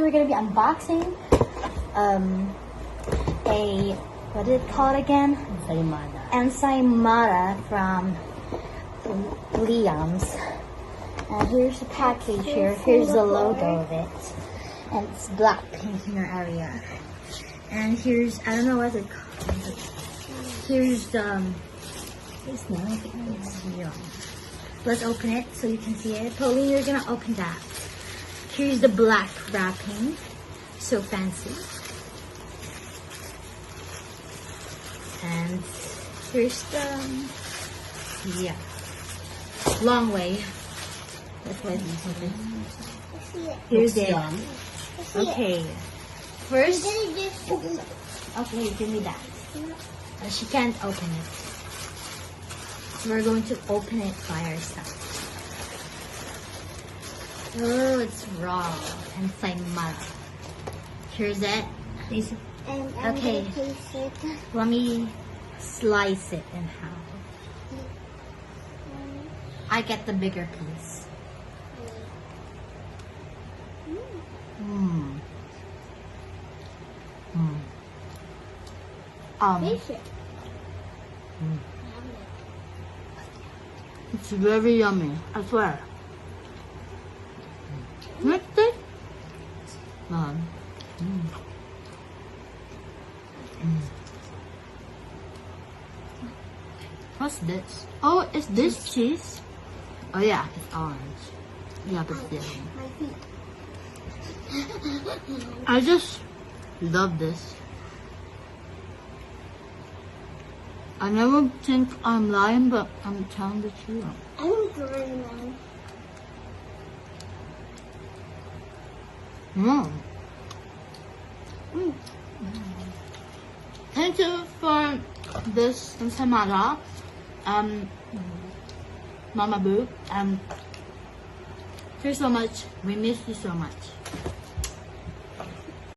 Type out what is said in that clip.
today we're gonna be unboxing a, what is it called again? Ensaymada from Liam's. And here's the package here. Here's the logo of it. And it's black painter area. And here's, I don't know what it called. Here's the, it's not, let's open it so you can see it. Pauline, you're gonna open that. Here's the black wrapping. So fancy. And here's the, yeah, long way. That's why it's open. Here's it. Okay. First, okay, give me that. She can't open it. So we're going to open it by ourselves. Oh, it's raw. Ensaymada. Here's it. Okay. Let me slice it in half. I get the bigger piece. It's very yummy, I swear. What's this? What's this? Oh, is this cheese? Oh yeah, it's orange. Yeah, but it's yummy. I just love this. I never think I'm lying, but I'm telling the truth. I'm green now. Thank you for this ensaymada, Mama Boo. Thank you so much. We miss you so much.